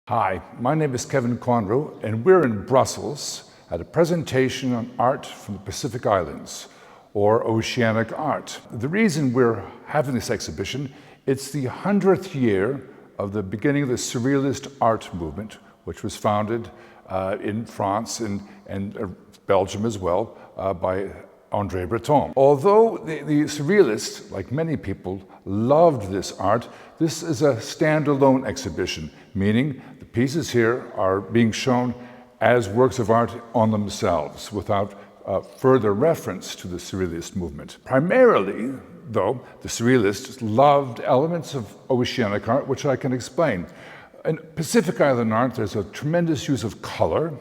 Hi, my name is Kevin Conru, and we're in Brussels at a presentation on art from the Pacific Islands, or Oceanic art. The reason we're having this exhibition, it's the 100th year of the beginning of the Surrealist art movement, which was founded in France and Belgium as well by André Breton. Although the Surrealists, like many people, loved this art, this is a standalone exhibition, meaning the pieces here are being shown as works of art on themselves, without further reference to the Surrealist movement. Primarily, though, the Surrealists loved elements of Oceanic art, which I can explain. In Pacific Island art, there's a tremendous use of color.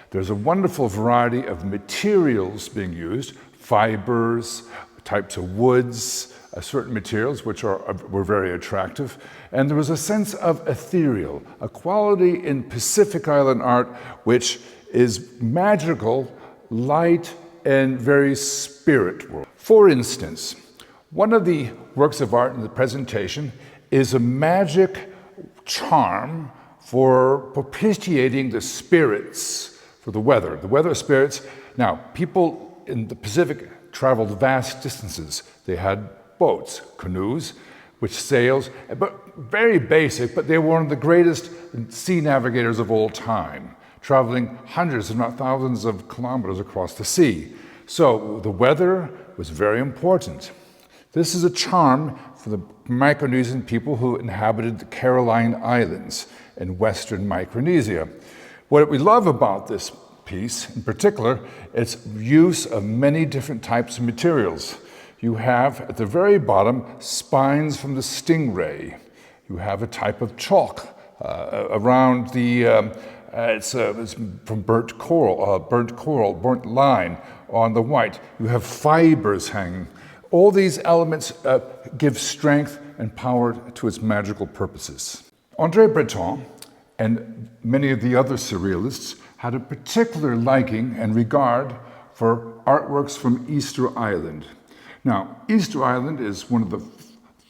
There's a wonderful variety of materials being used, fibers, types of woods, certain materials which were very attractive. And there was a sense of ethereal, a quality in Pacific Island art which is magical, light, and very spirit-world. For instance, one of the works of art in the presentation is a magic charm for propitiating the spirits for the weather spirits. Now, people in the Pacific traveled vast distances. They had boats, canoes, which sails, but very basic, but they were one of the greatest sea navigators of all time, traveling hundreds, if not thousands of kilometers across the sea. So the weather was very important. This is a charm for the Micronesian people who inhabited the Caroline Islands in Western Micronesia. What we love about this piece, in particular, its use of many different types of materials. You have, at the very bottom, spines from the stingray. You have a type of chalk around the, it's from burnt line on the white. You have fibers hanging. All these elements give strength and power to its magical purposes. André Breton and many of the other Surrealists had a particular liking and regard for artworks from Easter Island. Now, Easter Island is one of the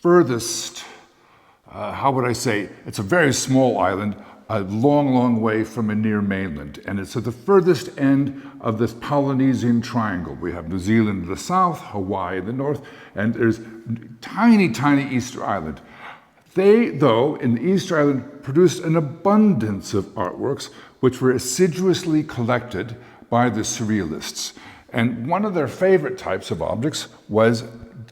furthest, how would I say, it's a very small island, a long, long way from a near mainland. And it's at the furthest end of this Polynesian triangle. We have New Zealand in the south, Hawaii in the north, and there's tiny, tiny Easter Island. They, though, in the Easter Island, produced an abundance of artworks which were assiduously collected by the Surrealists. And one of their favorite types of objects was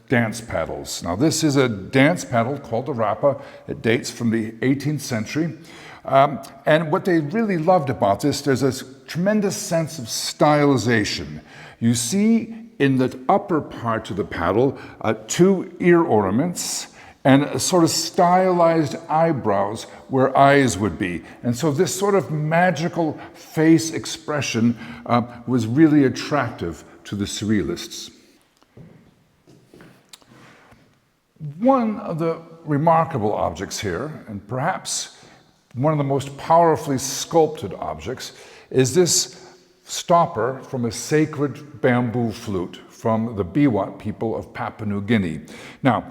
dance paddles. Now, this is a dance paddle called the 𝗲𝗲. It dates from the 18th century. And what they really loved about this, there's a tremendous sense of stylization. You see in the upper part of the paddle two ear ornaments and a sort of stylized eyebrows where eyes would be. And so this sort of magical face expression was really attractive to the Surrealists. One of the remarkable objects here, and perhaps one of the most powerfully sculpted objects, is this stopper from a sacred bamboo flute from the 𝗲𝗏 people of Papua New Guinea. Now,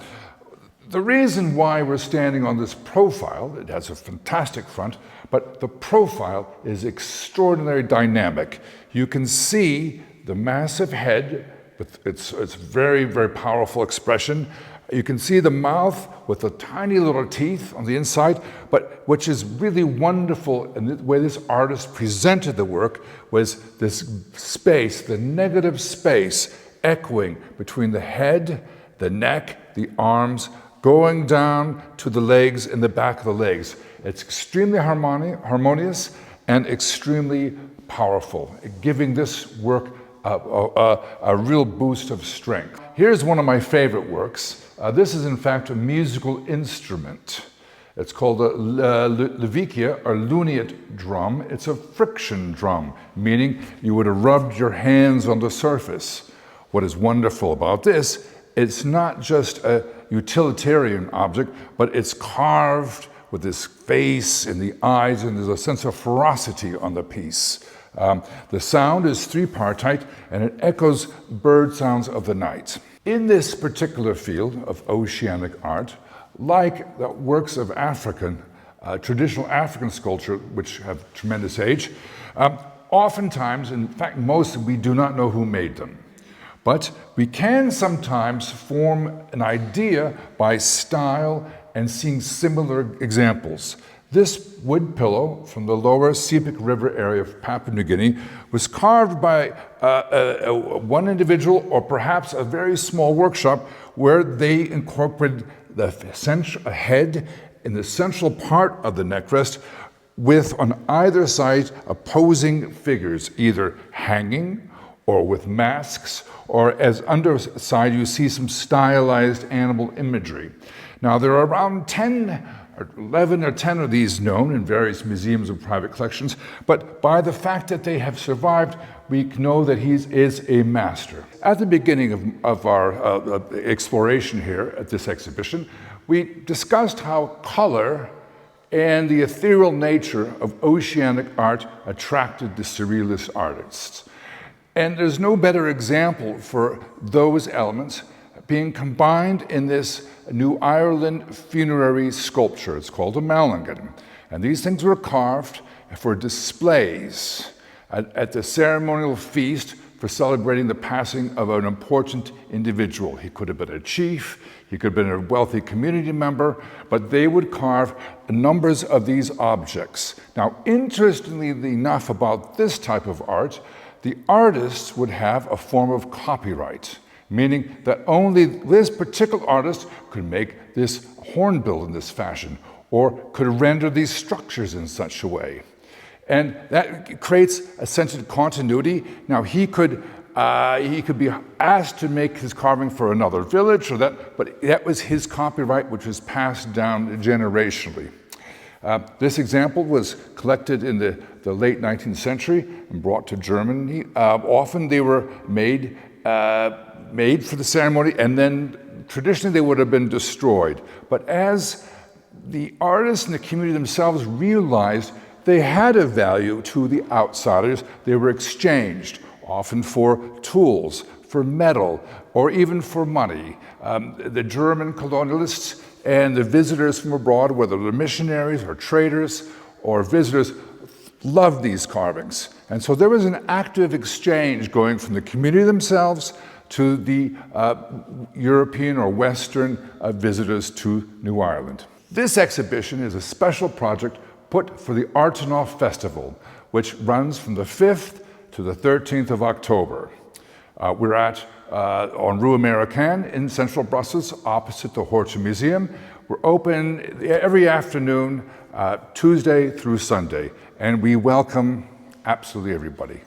the reason why we're standing on this profile, it has a fantastic front, but the profile is extraordinarily dynamic. You can see the massive head with its very, very powerful expression. You can see the mouth with the tiny little teeth on the inside, but which is really wonderful, and the way this artist presented the work was this space, the negative space, echoing between the head, the neck, the arms, going down to the legs and the back of the legs. It's extremely harmonious and extremely powerful, giving this work a real boost of strength. Here's one of my favorite works. This is in fact a musical instrument. It's called a 𝗲𝗲𝗲 or luniate drum. It's a friction drum, meaning you would have rubbed your hands on the surface. What is wonderful about this, it's not just a utilitarian object, but it's carved with this face and the eyes, and there's a sense of ferocity on the piece. The sound is three-partite, and it echoes bird sounds of the night. In this particular field of oceanic art, like the works of African traditional African sculpture, which have tremendous age. Oftentimes, in fact, most, we do not know who made them. But we can sometimes form an idea by style and seeing similar examples. This wood pillow from the lower 𝗲𝗵𝗲 River area of Papua New Guinea was carved by one individual or perhaps a very small workshop where they incorporated the head in the central part of the neckrest with on either side opposing figures, either hanging or with masks, or as underside you see some stylized animal imagery. Now there are around 11 or 10 of these known in various museums and private collections, but by the fact that they have survived, we know that he is a master. At the beginning of our exploration here at this exhibition, we discussed how color and the ethereal nature of oceanic art attracted the Surrealist artists. And there's no better example for those elements being combined in this New Ireland funerary sculpture. It's called a Mulligan. And these things were carved for displays at the ceremonial feast for celebrating the passing of an important individual. He could have been a chief, he could have been a wealthy community member, but they would carve numbers of these objects. Now, interestingly enough about this type of art, the artists would have a form of copyright, meaning that only this particular artist could make this hornbill in this fashion, or could render these structures in such a way. And that creates a sense of continuity. Now he could be asked to make his carving for another village, but that was his copyright, which was passed down generationally. This example was collected in the late 19th century and brought to Germany. Often they were made for the ceremony, and then traditionally they would have been destroyed. But as the artists and the community themselves realized they had a value to the outsiders, they were exchanged, often for tools, for metal, or even for money. The German colonialists and the visitors from abroad, whether they're missionaries or traders or visitors, loved these carvings. And so there was an active exchange going from the community themselves to the European or Western visitors to New Ireland. This exhibition is a special project put for the ARTONOV Festival, which runs from the 5th to the 13th of October. We're at on Rue Americaine in central Brussels, opposite the Horta Museum. We're open every afternoon, Tuesday through Sunday, and we welcome absolutely everybody.